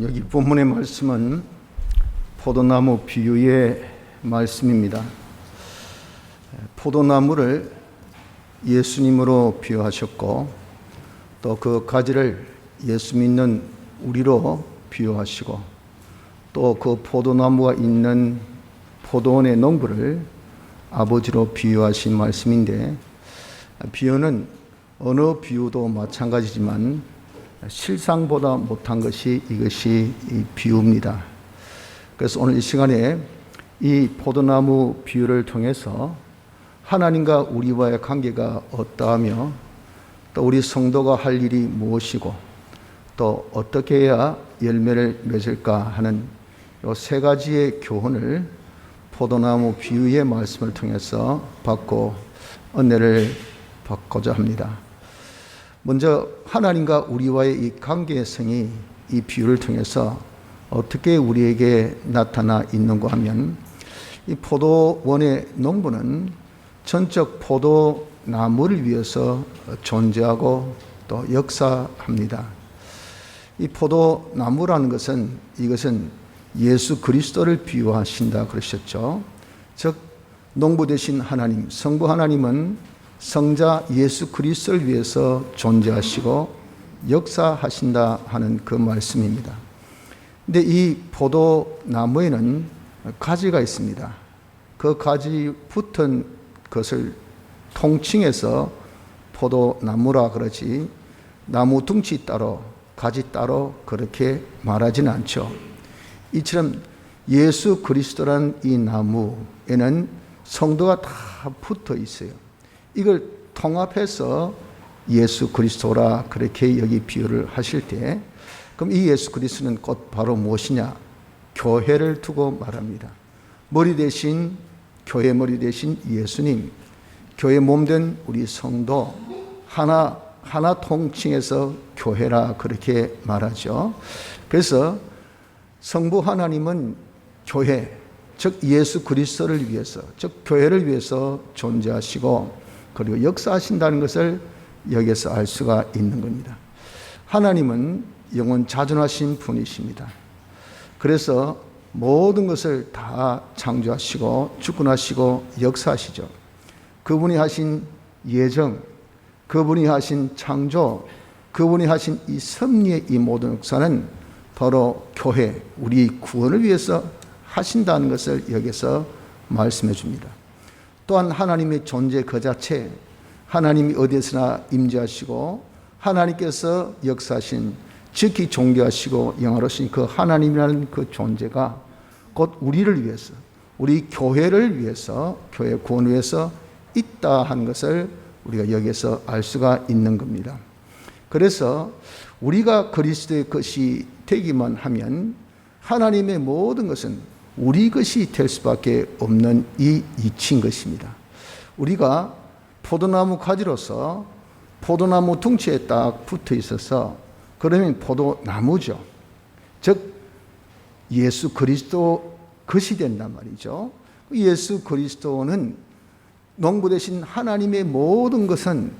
여기 본문의 말씀은 포도나무 비유의 말씀입니다. 포도나무를 예수님으로 비유하셨고 또 그 가지를 예수 믿는 우리로 비유하시고 또 그 포도나무가 있는 포도원의 농부를 아버지로 비유하신 말씀인데, 비유는 어느 비유도 마찬가지지만 실상보다 못한 것이 이것이 이 비유입니다. 그래서 오늘 이 시간에 이 포도나무 비유를 통해서 하나님과 우리와의 관계가 어떠하며 또 우리 성도가 할 일이 무엇이고 또 어떻게 해야 열매를 맺을까 하는 이 세 가지의 교훈을 포도나무 비유의 말씀을 통해서 받고 은혜를 받고자 합니다. 먼저 하나님과 우리와의 이 관계성이 이 비유를 통해서 어떻게 우리에게 나타나 있는가 하면, 이 포도원의 농부는 전적 포도나무를 위해서 존재하고 또 역사합니다. 이 포도나무라는 것은 이것은 예수 그리스도를 비유하신다 그러셨죠. 즉 농부 되신 하나님, 성부 하나님은 성자 예수 그리스도를 위해서 존재하시고 역사하신다 하는 그 말씀입니다. 근데 이 포도나무에는 가지가 있습니다. 그 가지 붙은 것을 통칭해서 포도나무라 그러지, 나무 둥치 따로 가지 따로 그렇게 말하지는 않죠. 이처럼 예수 그리스도란 이 나무에는 성도가 다 붙어 있어요. 이걸 통합해서 예수 그리스도라 그렇게 여기 비유를 하실 때, 그럼 이 예수 그리스도는 곧 바로 무엇이냐? 교회를 두고 말합니다. 머리 대신, 교회 머리 대신 예수님, 교회 몸된 우리 성도, 하나 통칭해서 교회라 그렇게 말하죠. 그래서 성부 하나님은 교회, 즉 예수 그리스도를 위해서, 즉 교회를 위해서 존재하시고 그리고 역사하신다는 것을 여기서 알 수가 있는 겁니다. 하나님은 영원 자존하신 분이십니다. 그래서 모든 것을 다 창조하시고 주권하시고 역사하시죠. 그분이 하신 예정, 그분이 하신 창조, 그분이 하신 이 섭리의 이 모든 역사는 바로 교회, 우리 구원을 위해서 하신다는 것을 여기서 말씀해 줍니다. 또한 하나님의 존재 그 자체, 하나님이 어디에서나 임재하시고 하나님께서 역사하신, 지키 존귀하시고 영화로우신 그 하나님이라는 그 존재가 곧 우리를 위해서, 우리 교회를 위해서, 교회 구원을 위해서 있다 하는 것을 우리가 여기서 알 수가 있는 겁니다. 그래서 우리가 그리스도의 것이 되기만 하면 하나님의 모든 것은 우리 것이 될 수밖에 없는 이 이치인 것입니다. 우리가 포도나무 가지로서 포도나무 둥치에 딱 붙어 있어서 그러면 포도나무죠. 즉 예수 그리스도 것이 된단 말이죠. 예수 그리스도는 농부 되신 하나님의 모든 것은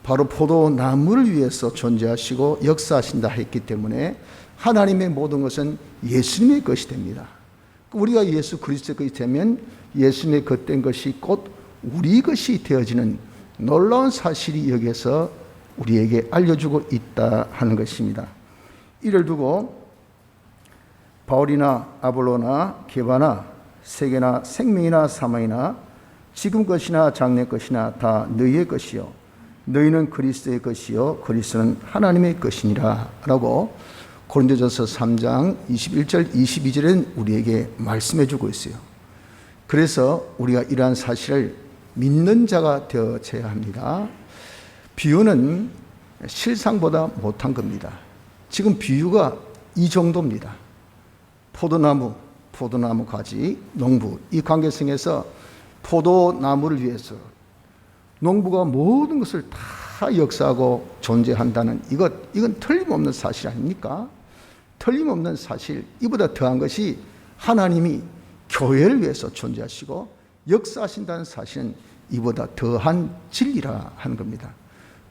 바로 포도나무를 위해서 존재하시고 역사하신다 했기 때문에 하나님의 모든 것은 예수님의 것이 됩니다. 우리가 예수 그리스도의 것이 되면 예수님의 것된 것이 곧 우리 것이 되어지는 놀라운 사실이 여기에서 우리에게 알려주고 있다 하는 것입니다. 이를 두고 바울이나 아볼로나 게바나 세계나 생명이나 사망이나 지금 것이나 장래 것이나 다 너희의 것이요 너희는 그리스도의 것이요 그리스도는 하나님의 것이니라 라고 고린도전서 3장 21절 22절은 우리에게 말씀해 주고 있어요. 그래서 우리가 이러한 사실을 믿는 자가 되어져야 합니다. 비유는 실상보다 못한 겁니다. 지금 비유가 이 정도입니다. 포도나무 가지, 농부, 이 관계성에서 포도나무를 위해서 농부가 모든 것을 다 역사하고 존재한다는 이건 틀림없는 사실 아닙니까? 틀림없는 사실, 이보다 더한 것이 하나님이 교회를 위해서 존재하시고 역사하신다는 사실은 이보다 더한 진리라 하는 겁니다.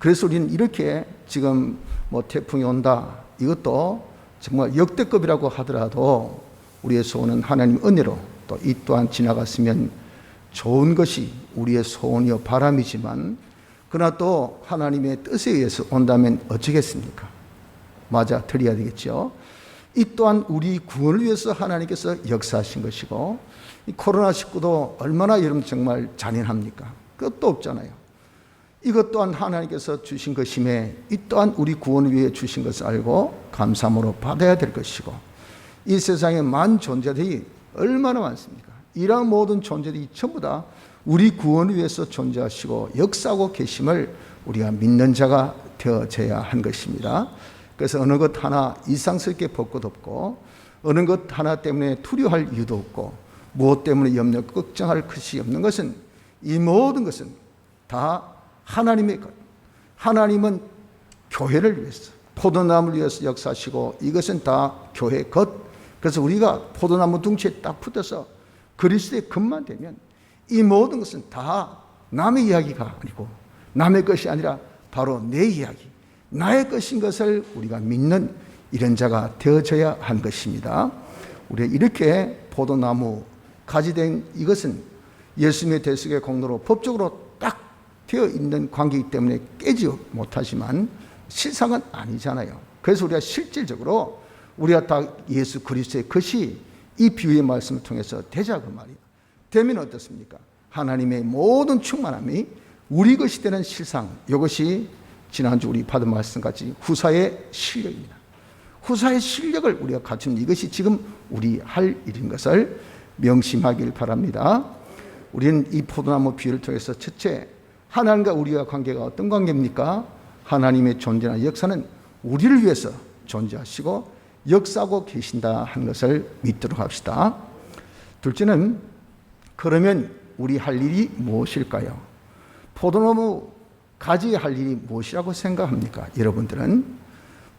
그래서 우리는 이렇게 지금 태풍이 온다, 이것도 정말 역대급이라고 하더라도 우리의 소원은 하나님 은혜로 또 이 또한 지나갔으면 좋은 것이 우리의 소원이요 바람이지만, 그러나 또 하나님의 뜻에 의해서 온다면 어쩌겠습니까? 맞아 드려야 되겠죠. 이 또한 우리 구원을 위해서 하나님께서 역사하신 것이고, 이 코로나19도 얼마나 여러분 정말 잔인합니까? 그것도 없잖아요. 이것 또한 하나님께서 주신 것임에 이 또한 우리 구원을 위해 주신 것을 알고 감사함으로 받아야 될 것이고, 이 세상에 만 존재들이 얼마나 많습니까? 이러한 모든 존재들이 전부 다 우리 구원을 위해서 존재하시고 역사하고 계심을 우리가 믿는 자가 되어져야 한 것입니다. 그래서 어느 것 하나 이상스럽게 볼 것 없고, 어느 것 하나 때문에 두려워할 이유도 없고, 무엇 때문에 염려 걱정할 것이 없는 것은, 이 모든 것은 다 하나님의 것. 하나님은 교회를 위해서, 포도나무를 위해서 역사하시고, 이것은 다 교회 것. 그래서 우리가 포도나무 둥치에 딱 붙어서 그리스도의 것만 되면 이 모든 것은 다 남의 이야기가 아니고, 남의 것이 아니라 바로 내 이야기, 나의 것인 것을 우리가 믿는 이런 자가 되어져야 한 것입니다. 우리가 이렇게 포도나무 가지된 이것은 예수님의 대속의 공로로 법적으로 딱 되어 있는 관계이기 때문에 깨지 못하지만 실상은 아니잖아요. 그래서 우리가 실질적으로 우리가 다 예수 그리스도의 것이 이 비유의 말씀을 통해서 되자 그 말이에요. 되면 어떻습니까? 하나님의 모든 충만함이 우리 것이 되는 실상, 이것이 지난주 우리 받은 말씀같이 후사의 실력입니다. 후사의 실력을 우리가 갖춘 이것이 지금 우리 할 일인 것을 명심하길 바랍니다. 우리는 이 포도나무 비유를 통해서 첫째, 하나님과 우리와 관계가 어떤 관계입니까? 하나님의 존재나 역사는 우리를 위해서 존재하시고 역사하고 계신다 하는 것을 믿도록 합시다. 둘째는, 그러면 우리 할 일이 무엇일까요? 포도나무 가지에 할 일이 무엇이라고 생각합니까? 여러분들은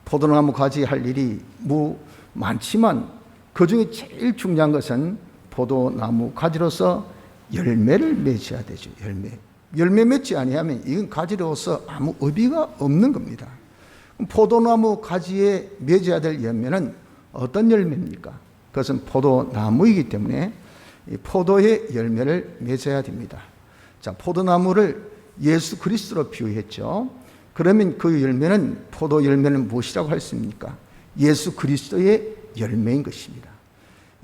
포도나무 가지에 할 일이 많지만 그 중에 제일 중요한 것은 포도나무 가지로서 열매를 맺어야 되죠. 열매 맺지 아니하면 이건 가지로서 아무 의미가 없는 겁니다. 포도나무 가지에 맺어야 될 열매는 어떤 열매입니까? 그것은 포도나무이기 때문에 포도의 열매를 맺어야 됩니다. 자, 포도나무를 예수 그리스도로 비유했죠. 그러면 그 열매는, 포도 열매는 무엇이라고 할 수 있습니까? 예수 그리스도의 열매인 것입니다.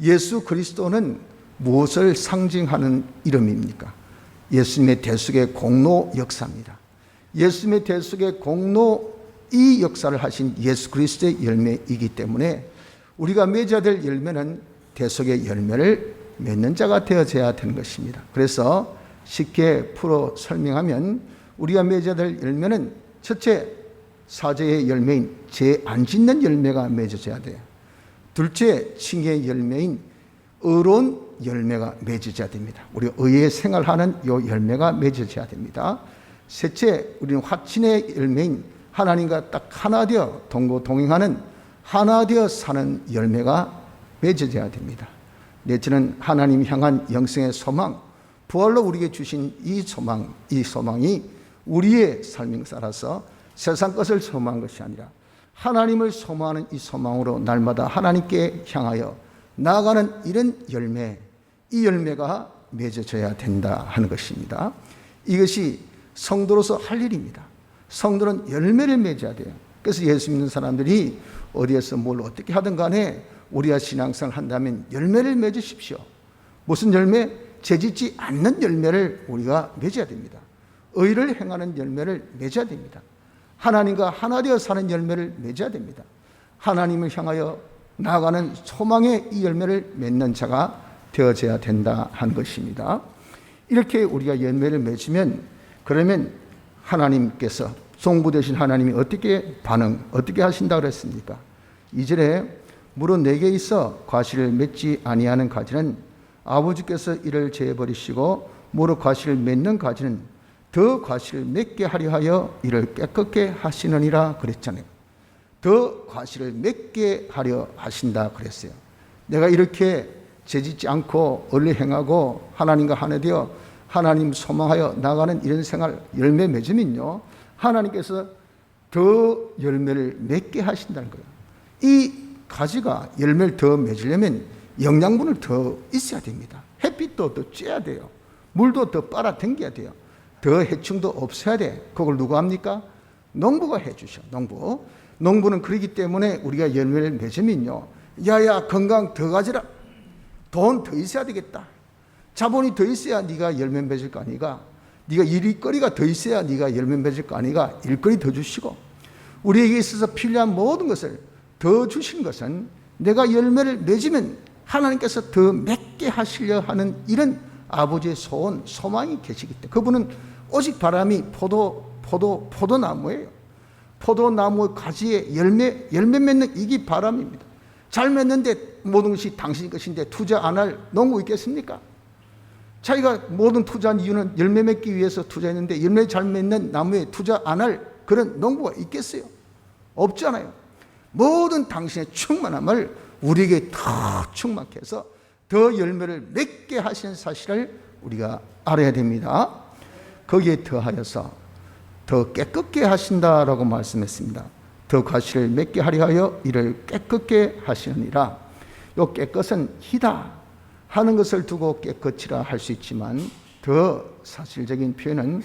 예수 그리스도는 무엇을 상징하는 이름입니까? 예수님의 대속의 공로 역사입니다. 예수님의 대속의 공로, 이 역사를 하신 예수 그리스도의 열매이기 때문에 우리가 맺어야 될 열매는 대속의 열매를 맺는 자가 되어져야 되는 것입니다. 그래서 쉽게 풀어 설명하면 우리가 맺어야 될 열매는 첫째, 사죄의 열매인 죄 안 짓는 열매가 맺어져야 돼요. 둘째, 칭의의 열매인 의로운 열매가 맺어져야 됩니다. 우리가 의의 생활하는 이 열매가 맺어져야 됩니다. 셋째, 우리는 화친의 열매인 하나님과 딱 하나 되어 동거동행하는, 하나 되어 사는 열매가 맺어져야 됩니다. 넷째는 하나님 향한 영생의 소망, 부활로 우리에게 주신 이 소망이 우리의 삶을 살아서 세상 것을 소망한 것이 아니라 하나님을 소망하는 이 소망으로 날마다 하나님께 향하여 나아가는 이런 열매, 이 열매가 맺어져야 된다 하는 것입니다. 이것이 성도로서 할 일입니다. 성도는 열매를 맺어야 돼요. 그래서 예수 믿는 사람들이 어디에서 뭘 어떻게 하든 간에 우리가 신앙생활을 한다면 열매를 맺으십시오. 무슨 열매? 죄짓지 않는 열매를 우리가 맺어야 됩니다. 의를 행하는 열매를 맺어야 됩니다. 하나님과 하나 되어 사는 열매를 맺어야 됩니다. 하나님을 향하여 나아가는 소망의 이 열매를 맺는 자가 되어져야 된다 하는 것입니다. 이렇게 우리가 열매를 맺으면, 그러면 하나님께서, 성부 되신 하나님이 어떻게 하신다 그랬습니까? 2절에 무릇 내게 있어 과실을 맺지 아니하는 가지는 아버지께서 이를 제어버리시고 무릇 과실을 맺는 가지는 더 과실을 맺게 하려 하여 이를 깨끗게 하시느니라 그랬잖아요. 더 과실을 맺게 하려 하신다 그랬어요. 내가 이렇게 죄짓지 않고 의를 행하고 하나님과 하나 되어 하나님 소망하여 나가는 이런 생활, 열매 맺으면요, 하나님께서 더 열매를 맺게 하신다는 거예요. 이 가지가 열매를 더 맺으려면 영양분을 더 있어야 됩니다. 햇빛도 더 쬐야 돼요. 물도 더 빨아당겨야 돼요. 더 해충도 없어야 돼. 그걸 누가 합니까? 농부가 해주셔. 농부는 그러기 때문에 우리가 열매를 맺으면요, 야야 건강 더 가지라, 돈 더 있어야 되겠다, 자본이 더 있어야 네가 열매 맺을 거 아니가, 네가 일거리가 더 있어야 네가 열매 맺을 거 아니가, 일거리 더 주시고 우리에게 있어서 필요한 모든 것을 더 주신 것은 내가 열매를 맺으면 하나님께서 더 맺게 하시려 하는 이런 아버지의 소원, 소망이 계시기 때문에 그분은 오직 바람이 포도나무예요. 포도나무 가지에 열매 맺는 이게 바람입니다. 잘 맺는데 모든 것이 당신 것인데 투자 안 할 농부 있겠습니까? 자기가 모든 투자한 이유는 열매 맺기 위해서 투자했는데 열매 잘 맺는 나무에 투자 안 할 그런 농부가 있겠어요? 없잖아요. 모든 당신의 충만함을 우리에게 더 충만케 해서 더 열매를 맺게 하시는 사실을 우리가 알아야 됩니다. 거기에 더하여서 더 깨끗게 하신다라고 말씀했습니다. 더 과실을 맺게 하려 하여 이를 깨끗게 하시느니라. 요 깨끗은 희다 하는 것을 두고 깨끗이라 할 수 있지만 더 사실적인 표현은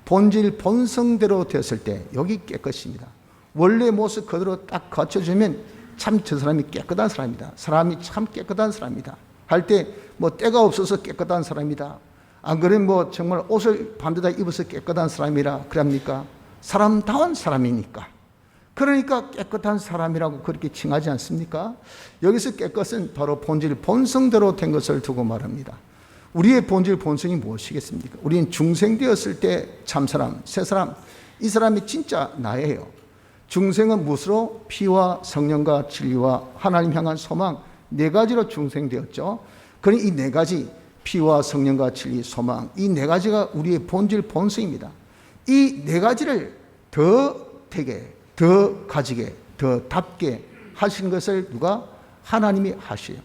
본질 본성대로 되었을 때 여기 깨끗입니다. 원래 모습 그대로 딱 갖춰주면 참 저 사람이 깨끗한 사람이다, 사람이 참 깨끗한 사람이다 할 때 뭐 때가 없어서 깨끗한 사람이다, 안 그러면 뭐 정말 옷을 반드다 입어서 깨끗한 사람이라 그럽니까? 사람다운 사람이니까. 그러니까 깨끗한 사람이라고 그렇게 칭하지 않습니까? 여기서 깨끗은 바로 본질 본성대로 된 것을 두고 말합니다. 우리의 본질 본성이 무엇이겠습니까? 우리는 중생되었을 때 참사람, 새사람, 이 사람이 진짜 나예요. 중생은 무엇으로? 피와 성령과 진리와 하나님 향한 소망, 네 가지로 중생되었죠. 그러니 이 네 가지, 피와 성령과 진리, 소망, 이 네 가지가 우리의 본질 본성입니다. 이 네 가지를 더 되게, 더 가지게, 더 답게 하신 것을 누가? 하나님이 하셔요.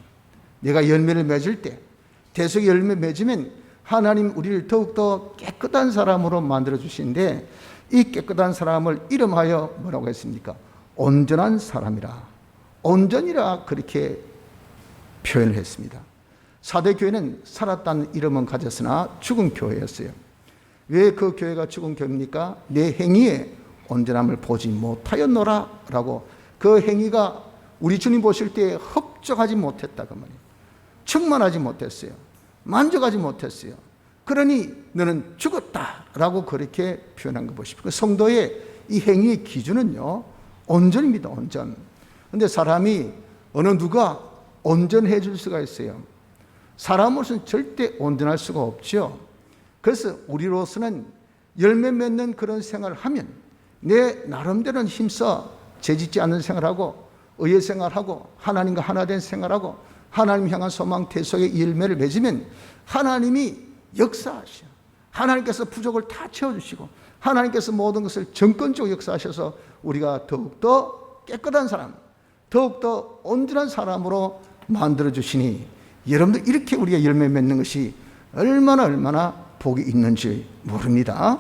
내가 열매를 맺을 때, 대속의 열매 맺으면 하나님 우리를 더욱더 깨끗한 사람으로 만들어 주시는데, 이 깨끗한 사람을 이름하여 뭐라고 했습니까? 온전한 사람이라, 온전이라 그렇게 표현을 했습니다. 사대교회는 살았다는 이름은 가졌으나 죽은 교회였어요. 왜 그 교회가 죽은 교회입니까? 내 행위에 온전함을 보지 못하였노라 라고, 그 행위가 우리 주님 보실 때 흡족하지 못했다 그 말이에요. 충만하지 못했어요. 만족하지 못했어요. 그러니 너는 죽었다 라고 그렇게 표현한 거 보십시오. 그 성도의 이 행위의 기준은요, 온전입니다. 온전. 그런데 사람이 어느 누가 온전해 줄 수가 있어요? 사람으로서는 절대 온전할 수가 없죠. 그래서 우리로서는 열매 맺는 그런 생활을 하면 내 나름대로는 힘써 죄짓지 않는 생활하고 의의 생활하고 하나님과 하나 된 생활하고 하나님 향한 소망 대속의 열매를 맺으면 하나님이 역사하셔. 하나님께서 부족을 다 채워주시고 하나님께서 모든 것을 정권적으로 역사하셔서 우리가 더욱더 깨끗한 사람, 더욱더 온전한 사람으로 만들어주시니, 여러분들 이렇게 우리가 열매 맺는 것이 얼마나 복이 있는지 모릅니다.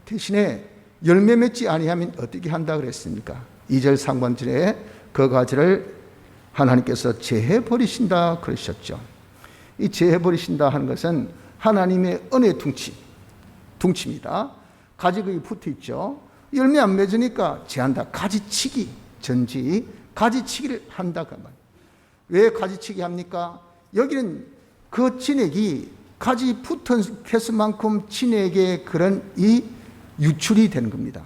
대신에 열매 맺지 아니하면 어떻게 한다 그랬습니까? 2절 상반절에 그 가지를 하나님께서 제해 버리신다 그러셨죠. 이 제해 버리신다 하는 것은 하나님의 은혜 둥치입니다. 가지 거기 붙어 있죠. 열매 안 맺으니까 제한다. 가지치기, 전지, 가지치기를 한다 그 말. 왜 가지치기 합니까? 여기는 그 진액이 가지 붙은 개수만큼 진액의 그런 이 유출이 되는 겁니다.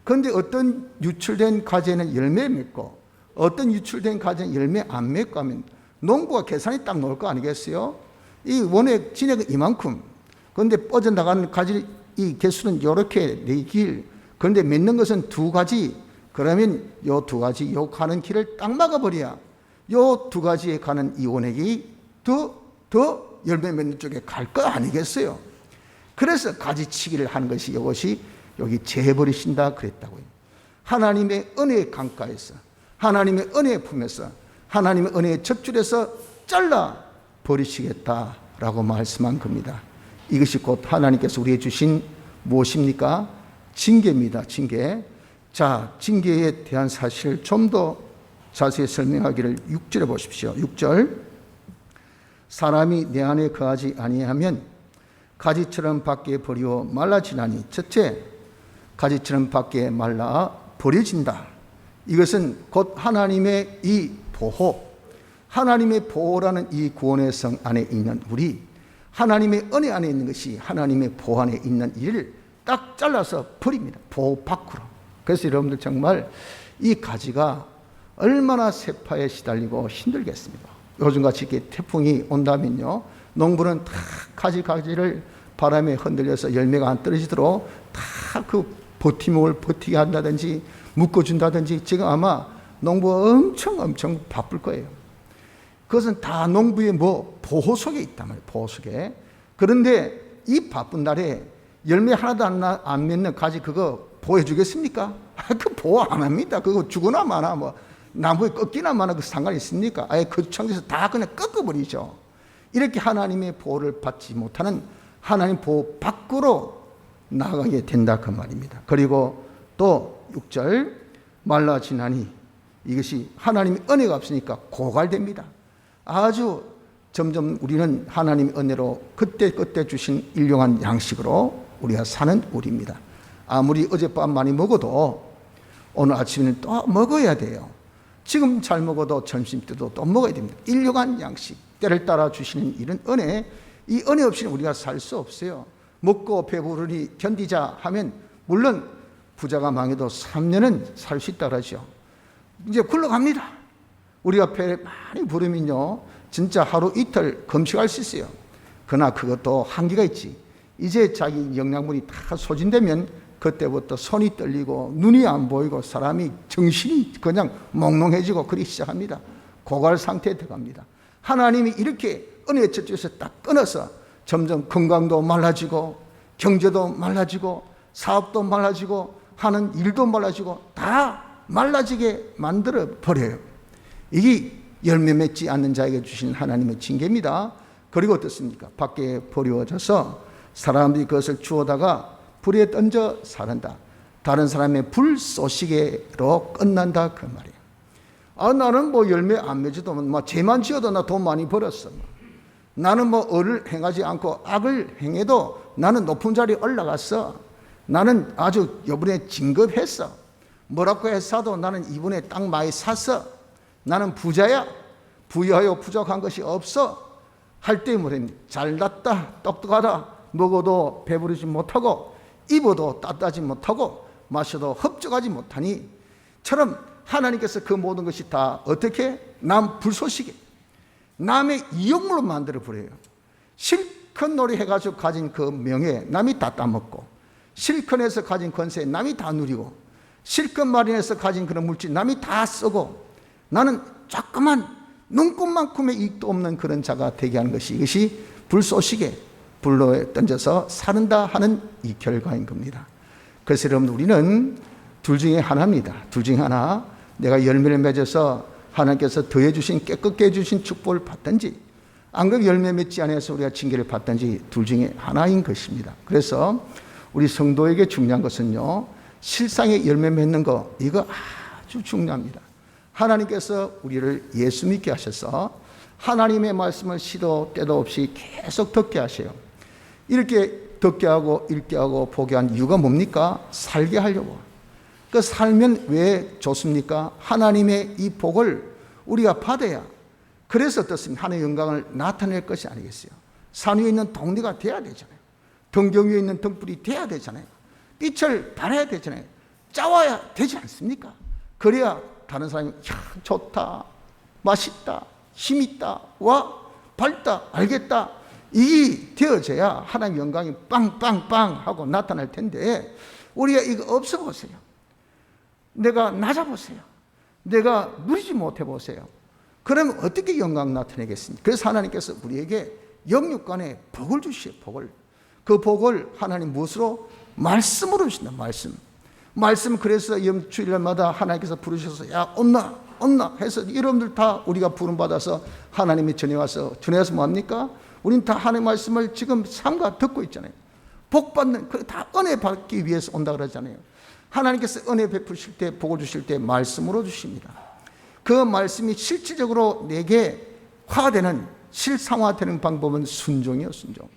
그런데 어떤 유출된 가지에는 열매 맺고 어떤 유출된 가지는 열매 안 맺고 하면 농부가 계산이 딱 나올 거 아니겠어요? 이 원액 진액은 이만큼, 그런데 뻗어나가는 가지 이 개수는 이렇게 4길, 그런데 맺는 것은 2가지, 그러면 요 2가지 요 가는 길을 딱 막아버려야 요 2가지에 가는 이 원액이 더 열매 맺는 쪽에 갈 거 아니겠어요? 그래서 가지치기를 하는 것이 이것이 여기 재버리신다 그랬다고요. 하나님의 은혜의 강가에서, 하나님의 은혜의 품에서, 하나님의 은혜의 젖줄에서 잘라 버리시겠다라고 말씀한 겁니다. 이것이 곧 하나님께서 우리에게 주신 무엇입니까? 징계입니다. 징계. 자, 징계에 대한 사실을 좀 더 자세히 설명하기를 6절에 보십시오. 6절. 사람이 내 안에 거하지 아니하면 가지처럼 밖에 버리워 말라지나니. 첫째, 가지처럼 밖에 말라 버려진다. 이것은 곧 하나님의 이 보호, 하나님의 보호라는 이 구원의 성 안에 있는 우리, 하나님의 은혜 안에 있는 것이 하나님의 보호 안에 있는 일을 딱 잘라서 버립니다. 보호 밖으로. 그래서 여러분들 정말 이 가지가 얼마나 세파에 시달리고 힘들겠습니까? 요즘같이 이렇게 태풍이 온다면요, 농부는 다 가지를 바람에 흔들려서 열매가 안 떨어지도록 다 그 버팀목을 버티게 한다든지 묶어준다든지 지금 아마 농부가 엄청 바쁠 거예요. 그것은 다 농부의 보호 속에 있단 말이에요. 보호 속에. 그런데 이 바쁜 날에 열매 하나도 안 맺는 가지 그거 보호해 주겠습니까? 그 보호 안 합니다. 그거 죽으나 마나 나무에 꺾이나 마나 그 상관이 있습니까? 아예 그 청에서 다 그냥 꺾어버리죠. 이렇게 하나님의 보호를 받지 못하는 하나님 보호 밖으로 나가게 된다 그 말입니다. 그리고 또 6절 말라지나니, 이것이 하나님의 은혜가 없으니까 고갈됩니다. 아주 점점 우리는 하나님의 은혜로 그때 주신 일용한 양식으로 우리가 사는 우리입니다. 아무리 어젯밤 많이 먹어도 오늘 아침에는 또 먹어야 돼요. 지금 잘 먹어도 점심 때도 또 먹어야 됩니다. 일용한 양식, 때를 따라 주시는 이런 은혜, 이 은혜 없이는 우리가 살 수 없어요. 먹고 배부르니 견디자 하면 물론 부자가 망해도 3년은 살 수 있다 그러죠. 이제 굴러갑니다. 우리가 배 많이 부르면요, 진짜 하루 이틀 금식할 수 있어요. 그러나 그것도 한계가 있지. 이제 자기 영양분이 다 소진되면 그때부터 손이 떨리고 눈이 안 보이고 사람이 정신이 그냥 몽롱해지고 그러기 시작합니다. 고갈 상태에 들어갑니다. 하나님이 이렇게 은혜의 저쪽에서 딱 끊어서 점점 건강도 말라지고 경제도 말라지고 사업도 말라지고 하는 일도 말라지고 다 말라지게 만들어 버려요. 이게 열매 맺지 않는 자에게 주신 하나님의 징계입니다. 그리고 어떻습니까? 밖에 버려져서 사람들이 그것을 주워다가 불에 던져 사른다. 다른 사람의 불쏘시개로 끝난다 그 말이에요. 나는 열매 안 맺어도 죄만 지어도 나 돈 많이 벌었어. 나는 을을 행하지 않고 악을 행해도 나는 높은 자리에 올라갔어. 나는 아주 이번에 진급했어. 뭐라고 했어도 나는 이번에 땅 많이 샀어. 나는 부자야. 부유하여 부족한 것이 없어. 할 때 뭐랍니까? 잘났다, 똑똑하다. 먹어도 배부르지 못하고 입어도 따뜻하지 못하고 마셔도 흡족하지 못하니 처럼 하나님께서 그 모든 것이 다 어떻게? 남 불쏘시개, 남의 이용물로 만들어 버려요. 실컷 놀이해가지고 가진 그 명예 남이 다 따먹고, 실컷 해서 가진 권세 남이 다 누리고, 실컷 마련해서 가진 그런 물질 남이 다 쓰고, 나는 조그만 눈꽃만큼의 이익도 없는 그런 자가 되게 하는 것이, 이것이 불쏘시개, 불로에 던져서 사는다 하는 이 결과인 겁니다. 그래서 여러분, 우리는 둘 중에 하나입니다. 둘 중에 하나. 내가 열매를 맺어서 하나님께서 더해 주신, 깨끗게 해주신 축복을 받든지, 안 그러면 열매 맺지 않아서 우리가 징계를 받든지, 둘 중에 하나인 것입니다. 그래서 우리 성도에게 중요한 것은요, 실상의 열매 맺는 거, 이거 아주 중요합니다. 하나님께서 우리를 예수 믿게 하셔서 하나님의 말씀을 시도 때도 없이 계속 듣게 하세요. 이렇게 듣게 하고 읽게 하고 보게 한 이유가 뭡니까? 살게 하려고. 그 살면 왜 좋습니까? 하나님의 이 복을 우리가 받아야, 그래서 어떻습니까? 하나님의 영광을 나타낼 것이 아니겠어요? 산 위에 있는 동리가 돼야 되잖아요. 등경 위에 있는 등불이 돼야 되잖아요. 빛을 발해야 되잖아요. 짜와야 되지 않습니까? 그래야 다른 사람이 좋다, 맛있다, 힘있다, 와, 밝다, 알겠다, 이게 되어져야 하나님의 영광이 빵빵빵 하고 나타날 텐데, 우리가 이거 없어 보세요. 내가 낮아 보세요. 내가 누리지 못해 보세요. 그러면 어떻게 영광 나타내겠습니까? 그래서 하나님께서 우리에게 영육간에 복을 주시오. 복을. 그 복을 하나님 무엇으로? 말씀으로 주신다. 말씀. 그래서 주일날마다 하나님께서 부르셔서 야 온나 해서 여러분들 다 우리가 부름받아서 하나님의 전에 와서 뭐합니까? 우린 다 하나님의 말씀을 지금 삼가 듣고 있잖아요. 복 받는, 다 은혜 받기 위해서 온다 그러잖아요. 하나님께서 은혜 베푸실 때, 복을 주실 때 말씀으로 주십니다. 그 말씀이 실질적으로 내게 화되는, 실상화되는 방법은 순종이요, 순종.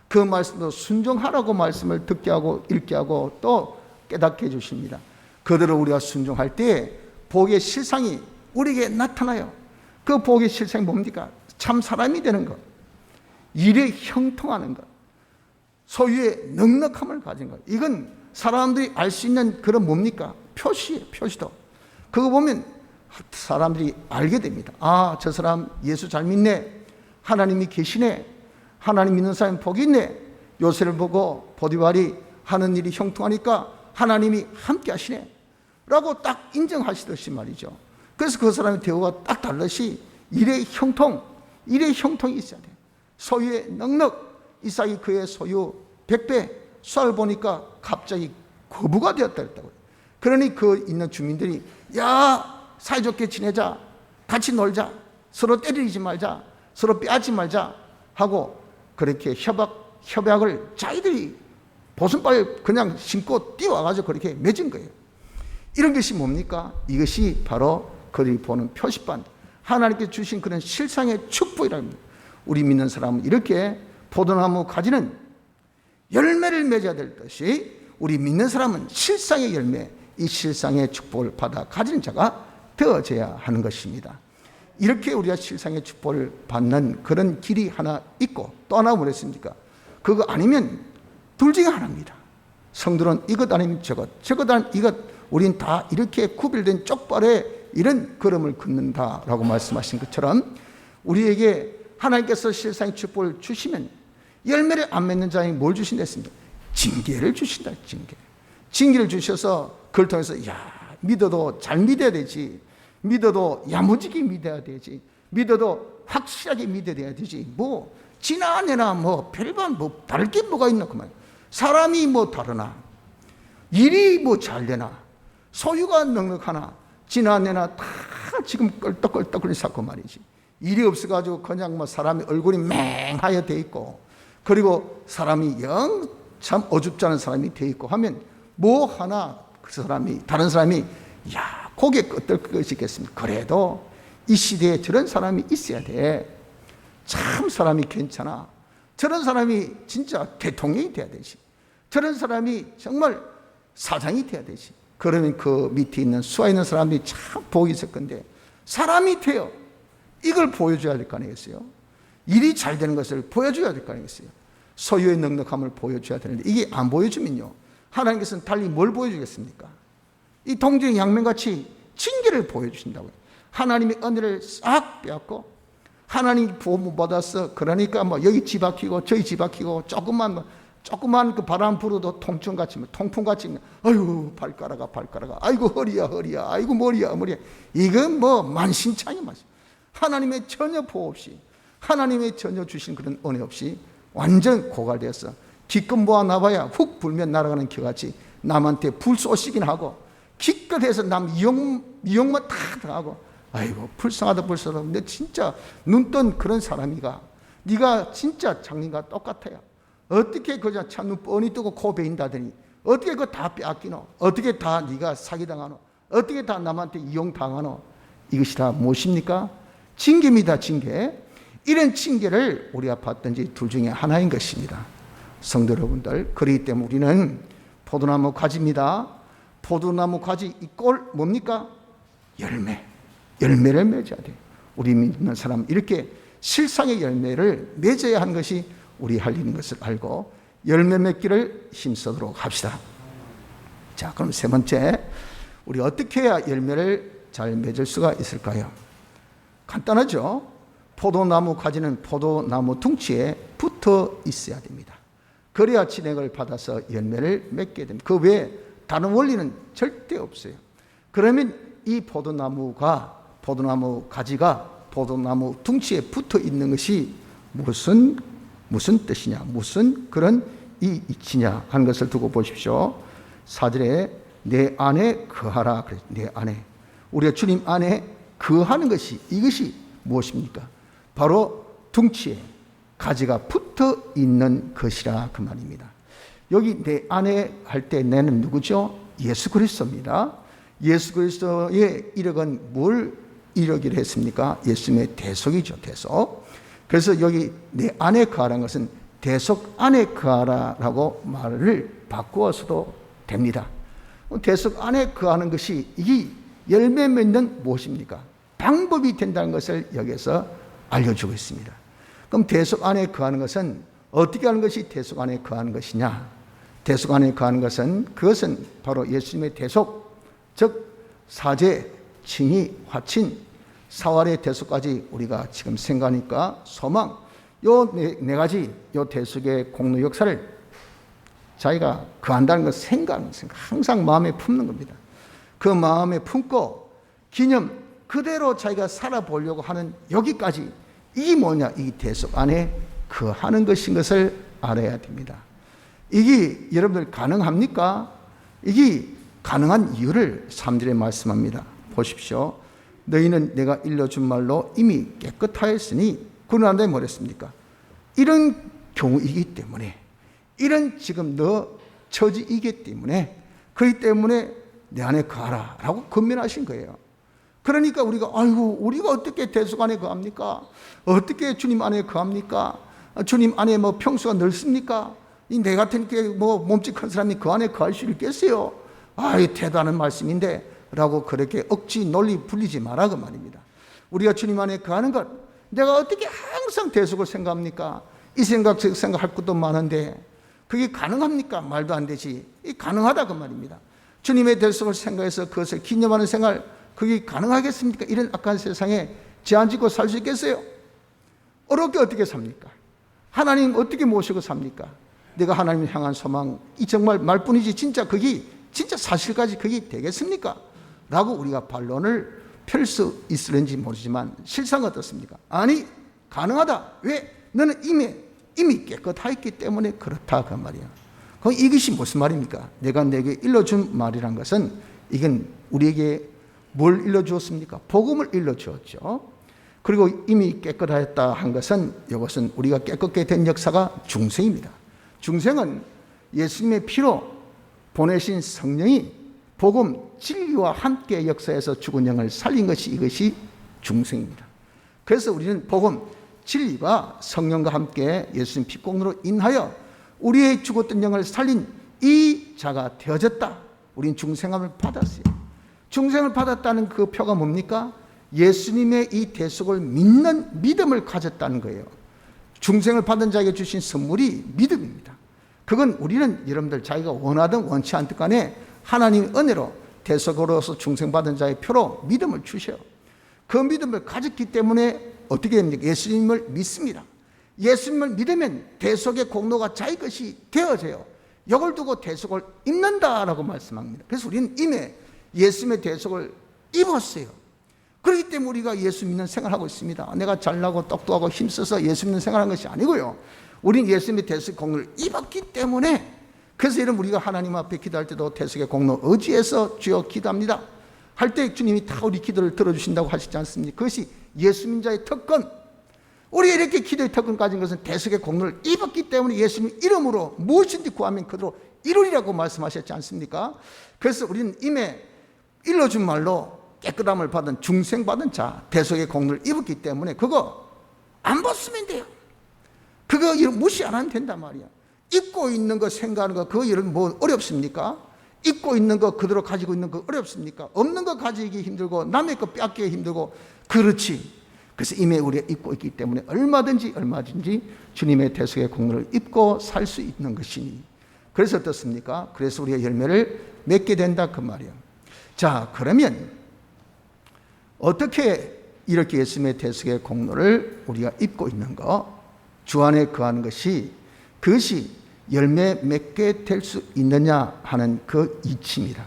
그 말씀도 순종하라고 말씀을 듣게 하고 읽게 하고 또 깨닫게 해주십니다. 그대로 우리가 순종할 때 복의 실상이 우리에게 나타나요. 그 복의 실상이 뭡니까? 참 사람이 되는 것, 일에 형통하는 것, 소유의 넉넉함을 가진 것. 이건 사람들이 알 수 있는 그런 뭡니까? 표시예요, 표시도. 그거 보면 사람들이 알게 됩니다. 아, 저 사람 예수 잘 믿네. 하나님이 계시네. 하나님 믿는 사람이 복이 있네. 요새를 보고 보디발이 하는 일이 형통하니까 하나님이 함께 하시네 라고 딱 인정하시듯이 말이죠. 그래서 그 사람의 대우가 딱 다르듯이 일의 형통, 일의 형통이 있어야 돼. 소유의 넉넉. 이삭이 그의 소유 100배 쌀 보니까 갑자기 거부가 되었다 했다고요. 그러니 그 있는 주민들이 야, 사이좋게 지내자, 같이 놀자, 서로 때리지 말자, 서로 빼앗지 말자 하고 그렇게 협약을 자기들이 보순발 그냥 신고 뛰어와가지고 그렇게 맺은 거예요. 이런 것이 뭡니까? 이것이 바로 그들이 보는 표시판, 하나님께 주신 그런 실상의 축복이랍니다. 우리 믿는 사람은 이렇게 포도나무 가지는 열매를 맺어야 될 것이, 우리 믿는 사람은 실상의 열매, 이 실상의 축복을 받아 가지는 자가 되어져야 하는 것입니다. 이렇게 우리가 실상의 축복을 받는 그런 길이 하나 있고, 또 하나 뭐랬습니까? 그거 아니면 둘 중에 하나입니다. 성도는 이것 아니면 저것, 저것 아니면 이것, 우린 다 이렇게 구별된 쪽발에 이런 걸음을 긋는다라고 말씀하신 것처럼 우리에게 하나님께서 실상의 축복을 주시면 열매를 안 맺는 자에게 뭘 주신다 했습니까? 징계를 주신다. 징계를 주셔서 그걸 통해서 믿어도 잘 믿어야 되지, 믿어도 야무지게 믿어야 되지, 믿어도 확실하게 믿어야 되지, 뭐 지나내나 뭐 별반 뭐 다를 게 뭐가 있나 그만. 사람이 뭐 다르나, 일이 뭐 잘 되나, 소유가 넉넉하나, 지나내나 다 지금 껄떡껄떡거리 쌓고 말이지. 일이 없어가지고 그냥 뭐 사람이 얼굴이 맹하여 돼 있고, 그리고 사람이 영 참 어줍지 않은 사람이 돼 있고 하면 뭐 하나 그 사람이, 다른 사람이 고개 끄덕끄덕이겠습니까? 그래도 이 시대에 저런 사람이 있어야 돼. 참 사람이 괜찮아. 저런 사람이 진짜 대통령이 돼야 되지. 저런 사람이 정말 사장이 돼야 되지. 그러면 그 밑에 있는 수하 있는 사람들이 참 복이 있을 건데, 사람이 돼요. 이걸 보여줘야 될 거 아니겠어요? 일이 잘 되는 것을 보여줘야 될 거 아니겠어요? 소유의 넉넉함을 보여줘야 되는데, 이게 안 보여주면요, 하나님께서는 달리 뭘 보여주겠습니까? 이 동정 양면같이 징계를 보여주신다고요. 하나님의 은혜를 싹 빼앗고, 하나님 보험 받았어. 그러니까 뭐 여기 집 박히고 저기 집 박히고, 조그만 그 바람 불어도 통풍같이, 아이고 발가락아, 아이고 허리야, 아이고 머리야. 이건 뭐 만신창이 맞아요. 하나님의 전혀 보호 없이, 하나님의 전혀 주신 그런 은혜 없이 완전 고갈되었어. 기껏 모아놔봐야 훅 불면 날아가는 기같이 남한테 불 쏘시긴 하고, 기껏 해서 남 이용만 다 당하고, 아이고 불쌍하다. 근데 진짜 눈뜬 그런 사람이가, 네가 진짜 장님과 똑같아요. 어떻게 그저 참눈 뻔히 뜨고 코 베인다더니 어떻게 그거 다 빼앗기노? 어떻게 다 네가 사기당하노? 어떻게 다 남한테 이용당하노? 이것이 다 무엇입니까? 징계입니다, 징계. 이런 징계를 우리가 받든지 둘 중에 하나인 것입니다. 성도 여러분들, 그렇기 때문에 우리는 포도나무 가지입니다. 포도나무 가지, 이 꼴 뭡니까? 열매를 맺어야 돼요. 우리 믿는 사람은 이렇게 실상의 열매를 맺어야 하는 것이 우리 할 일인 것을 알고 열매 맺기를 힘쓰도록 합시다. 자, 그럼 세 번째, 우리 어떻게 해야 열매를 잘 맺을 수가 있을까요? 간단하죠. 포도나무 가지는 포도나무 둥치에 붙어 있어야 됩니다. 그래야 진액을 받아서 열매를 맺게 됩니다. 그 외에 다른 원리는 절대 없어요. 그러면 이 포도나무 가지가 포도나무 둥치에 붙어 있는 것이 무슨 뜻이냐, 무슨 그런 이 이치냐 하는 것을 두고 보십시오. 4절에 내 안에 거하라. 내 안에, 우리가 주님 안에 거하는 것이, 이것이 무엇입니까? 바로 둥치에 가지가 붙어 있는 것이라 그 말입니다. 여기 내 안에 할 때 내는 누구죠? 예수 그리스도입니다. 예수 그리스도의 이력은 뭘 이러기를 했습니까? 예수님의 대속이죠, 대속. 그래서 여기 내 안에 거하라는 것은 대속 안에 거하라라고 말을 바꾸어서도 됩니다. 대속 안에 거하는 것이 이 열매 맺는 무엇입니까? 방법이 된다는 것을 여기서 알려주고 있습니다. 그럼 대속 안에 거하는 것은 어떻게 하는 것이 대속 안에 거하는 것이냐? 대속 안에 거하는 것은 그것은 바로 예수님의 대속, 즉 사제, 칭의, 화친, 사활의 대속까지 우리가 지금 생각하니까 소망, 요 네 가지 요 대속의 공로 역사를 자기가 거한다는 것 생각하는 항상 마음에 품는 겁니다. 그 마음에 품고 기념 그대로 자기가 살아보려고 하는 여기까지 이게 뭐냐? 이 대속 안에 거하는 것인 것을 알아야 됩니다. 이게 여러분들 가능합니까? 이게 가능한 이유를 3절에 말씀합니다. 보십시오. 너희는 내가 일러준 말로 이미 깨끗하였으니 그러는 다음에 뭐랬습니까? 이런 경우이기 때문에 이런 지금 너 처지이기 때문에 그렇기 때문에 내 안에 거하라 라고 권면하신 거예요. 그러니까 우리가 아이고 우리가 어떻게 대속 안에 거합니까? 어떻게 주님 안에 거합니까? 주님 안에 뭐 평수가 넓습니까? 이 내 같은 게 뭐 몸집한 사람이 그 안에 거할 수 있겠어요? 이 대단한 말씀인데 라고 그렇게 억지 논리 불리지 마라 그 말입니다. 우리가 주님 안에 거하는 것 내가 어떻게 항상 대속을 생각합니까? 이 생각 저 생각할 것도 많은데 그게 가능합니까? 말도 안 되지. 이 가능하다 그 말입니다. 주님의 대속을 생각해서 그것을 기념하는 생활 그게 가능하겠습니까? 이런 악한 세상에 제한 짓고 살 수 있겠어요? 어렵게 어떻게 삽니까? 하나님 어떻게 모시고 삽니까? 내가 하나님을 향한 소망 이 정말 말뿐이지 진짜 그게 진짜 사실까지 그게 되겠습니까? 라고 우리가 반론을 펼 수 있을는지 모르지만 실상 어떻습니까? 아니 가능하다. 왜? 너는 이미 깨끗하였기 때문에 그렇다 그 말이야. 그럼 이것이 무슨 말입니까? 내가 내게 일러준 말이란 것은 이건 우리에게 뭘 일러주었습니까? 복음을 일러주었죠. 그리고 이미 깨끗하였다 한 것은 이것은 우리가 깨끗게 된 역사가 중생입니다. 중생은 예수님의 피로 보내신 성령이 복음 진리와 함께 역사해서 죽은 영을 살린 것이 이것이 중생입니다. 그래서 우리는 복음 진리와 성령과 함께 예수님 피공로로 인하여 우리의 죽었던 영을 살린 이 자가 되어졌다. 우리는 중생함을 받았어요. 중생을 받았다는 그 표가 뭡니까? 예수님의 이 대속을 믿는 믿음을 가졌다는 거예요. 중생을 받은 자에게 주신 선물이 믿음입니다. 그건 우리는 여러분들 자기가 원하든 원치 않든 간에 하나님의 은혜로 대속으로서 중생받은 자의 표로 믿음을 주셔요. 그 믿음을 가졌기 때문에 어떻게 됩니까? 예수님을 믿습니다. 예수님을 믿으면 대속의 공로가 자기 것이 되어져요. 이걸 두고 대속을 입는다라고 말씀합니다. 그래서 우리는 이미 예수님의 대속을 입었어요. 그렇기 때문에 우리가 예수 믿는 생활하고 있습니다. 내가 잘나고 똑똑하고 힘써서 예수 믿는 생활하는 것이 아니고요. 우리는 예수님의 대속의 공로를 입었기 때문에 그래서 이런 우리가 하나님 앞에 기도할 때도 대속의 공로 의지해서 주여 기도합니다. 할 때 주님이 다 우리 기도를 들어주신다고 하시지 않습니까? 그것이 예수 믿는 자의 특권. 우리가 이렇게 기도의 특권 가진 것은 대속의 공로를 입었기 때문에 예수님 이름으로 무엇인지 구하면 그대로 이루리라고 말씀하셨지 않습니까? 그래서 우리는 이미 일러준 말로 깨끗함을 받은 중생받은 자 대속의 공로를 입었기 때문에 그거 안 벗으면 돼요. 그거 무시 안 하면 된단 말이야. 입고 있는 거 생각하는 거 그거 뭐 어렵습니까? 입고 있는 거 그대로 가지고 있는 거 어렵습니까? 없는 거 가지기 힘들고 남의 거 뺏기기 힘들고 그렇지. 그래서 이미 우리가 입고 있기 때문에 얼마든지 주님의 대속의 공로를 입고 살 수 있는 것이니 그래서 어떻습니까? 그래서 우리가 열매를 맺게 된다 그 말이에요. 자 그러면 어떻게 이렇게 예수님의 대속의 공로를 우리가 입고 있는 거 주 안에 거하는 것이 그것이 열매 맺게 될 수 있느냐 하는 그 이치입니다.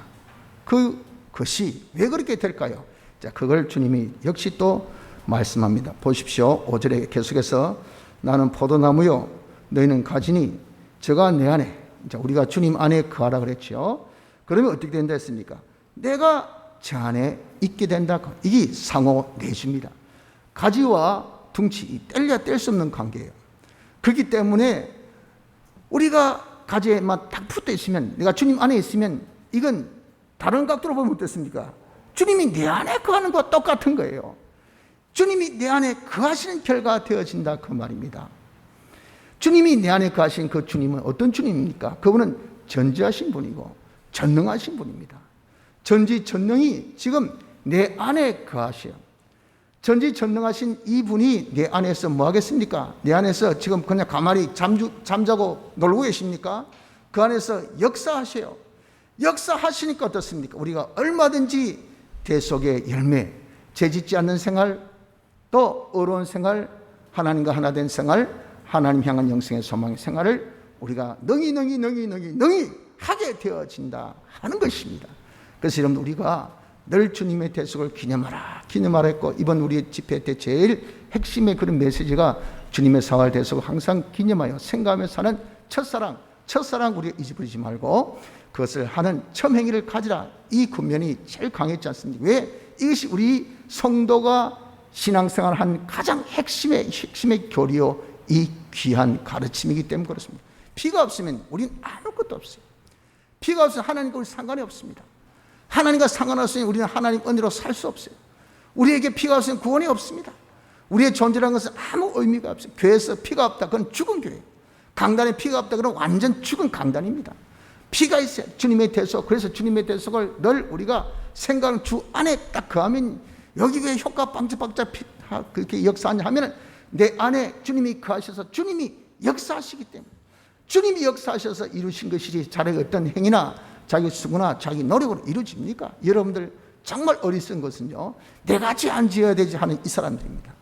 그것이 왜 그렇게 될까요? 자, 그걸 주님이 역시 또 말씀합니다. 보십시오. 5절에 계속해서 나는 포도나무요 너희는 가지니 저가 내 안에 자, 우리가 주님 안에 거하라 그랬죠. 그러면 어떻게 된다 했습니까? 내가 저 안에 있게 된다. 이게 상호 내주입니다. 가지와 둥치 뗄래야 뗄 수 없는 관계예요. 그렇기 때문에 우리가 가지에만 딱 붙어 있으면 내가 주님 안에 있으면 이건 다른 각도로 보면 어떻습니까? 주님이 내 안에 거하는 것과 똑같은 거예요. 주님이 내 안에 거하시는 결과가 되어진다 그 말입니다. 주님이 내 안에 거하신 그 주님은 어떤 주님입니까? 그분은 전지하신 분이고 전능하신 분입니다. 전지전능이 지금 내 안에 거하셔요. 전지전능하신 이분이 내 안에서 뭐 하겠습니까? 내 안에서 지금 그냥 가만히 잠자고 놀고 계십니까? 그 안에서 역사하셔요. 역사하시니까 어떻습니까? 우리가 얼마든지 대속의 열매, 죄짓지 않는 생활, 또 어려운 생활, 하나님과 하나 된 생활, 하나님 향한 영생의 소망의 생활을 우리가 능히 하게 되어진다 하는 것입니다. 그래서 여러분, 우리가 늘 주님의 대속을 기념하라 했고, 이번 우리 집회 때 제일 핵심의 그런 메시지가 주님의 사활 대속을 항상 기념하여 생각하며 사는 첫사랑 우리 잊어버리지 말고 그것을 하는 첨행위를 가지라. 이 군면이 제일 강했지 않습니까? 왜? 이것이 우리 성도가 신앙생활을 한 가장 핵심의 교리요, 이 귀한 가르침이기 때문에 그렇습니다. 피가 없으면 우리는 아무것도 없어요. 피가 없으면 하나님과 우리 상관이 없습니다. 하나님과 상관없으면 우리는 하나님 은혜로 살 수 없어요. 우리에게 피가 없으면 구원이 없습니다. 우리의 존재라는 것은 아무 의미가 없어요. 교회에서 피가 없다, 그건 죽은 교회. 강단에 피가 없다, 그건 완전 죽은 강단입니다. 피가 있어요. 주님의 대속. 그래서 주님의 대속을 늘 우리가 생각하는 주 안에 딱 거하면, 여기 왜 효과 빵짝빵짝 그렇게 역사하냐 하면은 내 안에 주님이 거하셔서 주님이 역사하시기 때문에, 주님이 역사하셔서 이루신 것이지 자기의 어떤 행위나 자기 수고나 자기 노력으로 이루어집니까? 여러분들 정말 어리석은 것은요, 내가 죄 안 지어야 되지 하는 이 사람들입니다.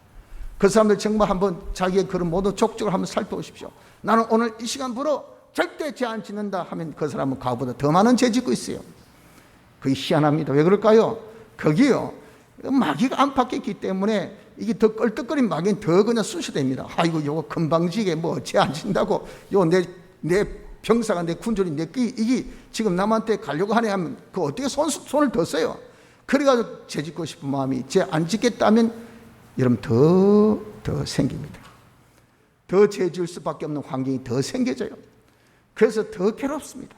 그 사람들 정말 한번 자기의 그런 모든 족적을 한번 살펴보십시오. 나는 오늘 이 시간부로 절대 죄 안 짓는다 하면 그 사람은 과거보다 더 많은 죄 짓고 있어요. 그게 희한합니다. 왜 그럴까요? 거기요, 마귀가 안팎에 때문에 이게 더 껄떡거린 마귀는 더 그냥 쑤셔댑니다. 아이고, 요거 금방지게 뭐 죄 안 짓는다고 요 내 병사가, 내 군졸이, 이게 지금 남한테 가려고 하네 하면 그 어떻게 손을 더 써요? 그래가지고 죄 짓고 싶은 마음이, 죄 안 짓겠다면 여러분 더 생깁니다. 더 죄 지을 수밖에 없는 환경이 더 생겨져요. 그래서 더 괴롭습니다.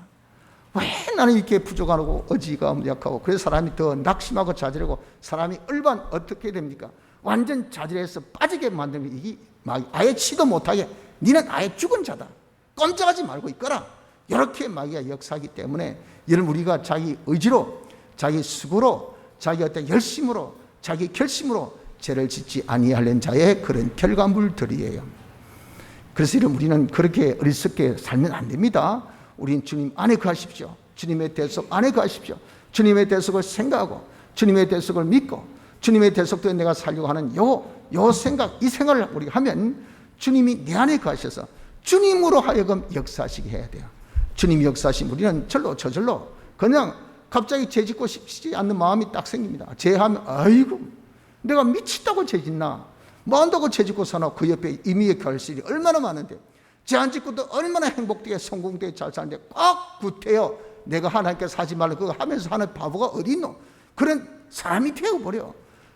왜 나는 이렇게 부족하고 의지가 약하고, 그래서 사람이 더 낙심하고 자질하고, 사람이 일반 어떻게 됩니까? 완전 자질해서 빠지게 만드는 이게 아예 치도 못하게, 니는 아예 죽은 자다, 꼼짝하지 말고 있거라, 이렇게 마귀가 역사하기 때문에, 여러분, 우리가 자기 의지로, 자기 수고로, 자기 어떤 열심으로, 자기 결심으로 죄를 짓지 아니하려는 자의 그런 결과물들이에요. 그래서 여러분, 우리는 그렇게 어리석게 살면 안 됩니다. 우린 주님 안에 거하십시오. 주님의 대속 안에 거하십시오. 주님의 대속을 생각하고, 주님의 대속을 믿고, 주님의 대속도에 내가 살려고 하는 요 생각, 이 생활을 우리가 하면 주님이 내 안에 거하셔서 주님으로 하여금 역사하시게 해야 돼요. 주님이 역사하신 우리는 저절로 그냥 갑자기 죄 짓고 싶지 않는 마음이 딱 생깁니다. 죄하면 아이고, 내가 미쳤다고 죄 짓나, 뭐 한다고 죄 짓고 사나. 그 옆에 임의의 결실이 얼마나 많은데, 죄 안 짓고도 얼마나 행복되게 성공되게 잘 사는데 꼭 구태여 내가 하나님께서 하지 말라 그거 하면서 하는 바보가 어디 있노? 그런 사람이 되어버려.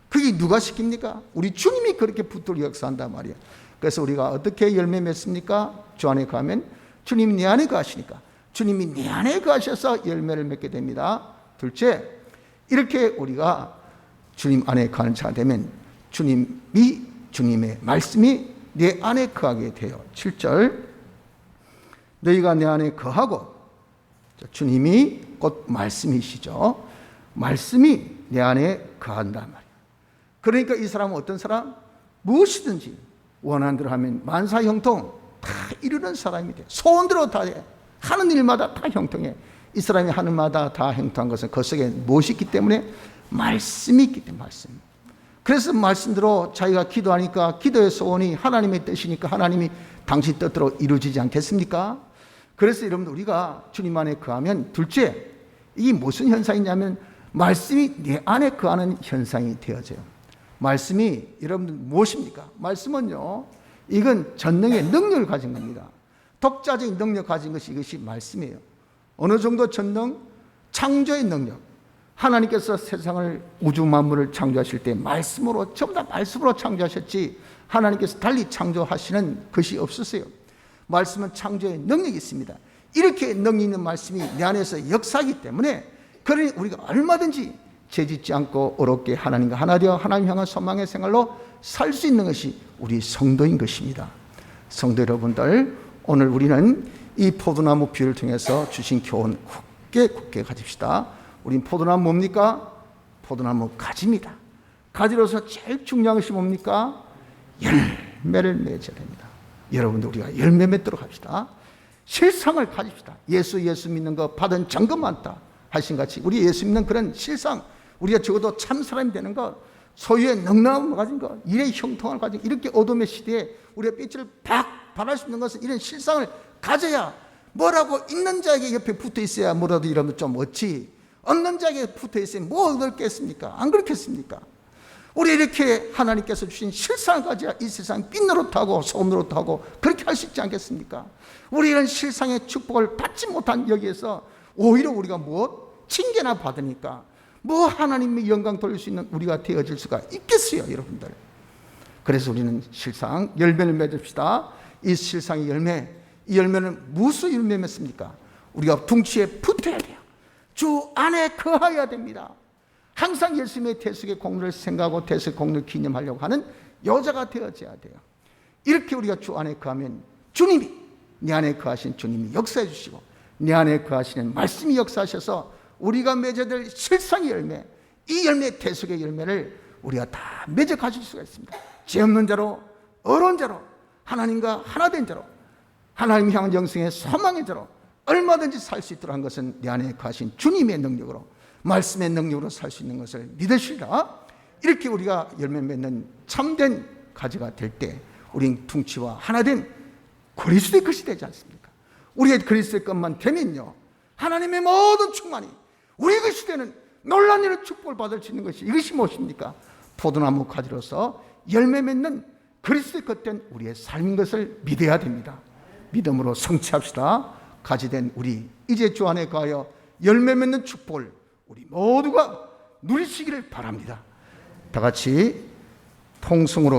그게 누가 시킵니까? 우리 주님이 그렇게 붙들고 역사한단 말이에요. 그래서 우리가 어떻게 열매 맺습니까? 주 안에 가면 주님이 내 안에 거하시니까, 주님이 내 안에 거하셔서 열매를 맺게 됩니다. 둘째, 이렇게 우리가 주님 안에 거하는 자가 되면 주님의 말씀이 내 안에 거하게 돼요. 7절, 너희가 내 안에 거하고, 주님이 곧 말씀이시죠. 말씀이 내 안에 거한단 말이에요. 그러니까 이 사람은 어떤 사람? 무엇이든지 원하는 대로 하면 만사형통 다 이루는 사람이 돼. 소원대로 다 해. 하는 일마다 다 형통해. 이 사람이 하는 마다 다 형통한 것은 그 속에 무엇이 있기 때문에? 말씀이 있기 때문에. 말씀. 그래서 말씀대로 자기가 기도하니까 기도의 소원이 하나님의 뜻이니까 하나님이 당신 뜻대로 이루어지지 않겠습니까? 그래서 여러분들, 우리가 주님 안에 거하면, 둘째, 이게 무슨 현상이냐면 말씀이 내 안에 거하는 현상이 되어져요. 말씀이 여러분들 무엇입니까? 말씀은요, 이건 전능의 능력을 가진 겁니다. 독자적인 능력을 가진 것이 이것이 말씀이에요. 어느 정도 전능? 창조의 능력. 하나님께서 세상을, 우주 만물을 창조하실 때 말씀으로, 전부 다 말씀으로 창조하셨지 하나님께서 달리 창조하시는 것이 없으세요. 말씀은 창조의 능력이 있습니다. 이렇게 능력 있는 말씀이 내 안에서 역사하기 때문에, 그러니 우리가 얼마든지 죄짓지 않고 어렵게 하나님과 하나 되어 하나님 향한 소망의 생활로 살 수 있는 것이 우리 성도인 것입니다. 성도 여러분들, 오늘 우리는 이 포도나무 비유를 통해서 주신 교훈 굳게 가집시다. 우린 포도나무 뭡니까? 포도나무 가지입니다. 가지로서 제일 중요한 것이 뭡니까? 열매를 맺어야 됩니다. 여러분들, 우리가 열매 맺도록 합시다. 실상을 가집시다. 예수 믿는 거 받은 증거 많다 하신 같이 우리 예수 믿는 그런 실상, 우리가 적어도 참 사람이 되는 것, 소유의 능력을 가진 것, 일의 형통을 가진 이렇게 어둠의 시대에 우리가 빛을 팍 발할 수 있는 것은 이런 실상을 가져야, 뭐라고 있는 자에게 옆에 붙어 있어야 뭐라도 이러면 좀 어찌, 없는 자에게 붙어 있으면 뭐 얻겠습니까? 안 그렇겠습니까? 우리 이렇게 하나님께서 주신 실상을 가져야 이 세상 빛 노릇하고 소금 노릇하고 그렇게 할 수 있지 않겠습니까? 우리 이런 실상의 축복을 받지 못한 여기에서 오히려 우리가 무엇? 징계나 받으니까 뭐 하나님의 영광 돌릴 수 있는 우리가 되어질 수가 있겠어요, 여러분들. 그래서 우리는 실상 열매를 맺읍시다. 이 실상의 열매, 이 열매는 무슨 열매 맺습니까? 우리가 둥치에 붙어야 돼요. 주 안에 거하여야 됩니다. 항상 예수님의 대속의 공로를 생각하고 대속의 공로를 기념하려고 하는 여자가 되어져야 돼요. 이렇게 우리가 주 안에 거하면 주님이, 내 안에 거하신 주님이 역사해 주시고 내 안에 거하시는 말씀이 역사하셔서 우리가 맺어야 될 실상의 열매, 이 열매, 대속의 열매를 우리가 다 맺어 가질 수가 있습니다. 죄 없는 자로, 어려운 자로, 하나님과 하나 된 자로, 하나님 향한 영생의 소망의 자로 얼마든지 살 수 있도록 한 것은 내 안에 거하신 주님의 능력으로, 말씀의 능력으로 살 수 있는 것을 믿으시라. 이렇게 우리가 열매 맺는 참된 가지가 될 때 우린 둥치와 하나 된 그리스도의 것이 되지 않습니까? 우리의 그리스도의 것만 되면요, 하나님의 모든 충만이 우리 것이 되는 놀라운 일을 축복을 받을 수 있는 것이, 이것이 무엇입니까? 포도나무 가지로서 열매 맺는 그리스도의 것된 우리의 삶인 것을 믿어야 됩니다. 믿음으로 성취합시다. 가지된 우리 이제 주 안에 거하여 열매 맺는 축복을 우리 모두가 누리시기를 바랍니다. 다 같이 통성으로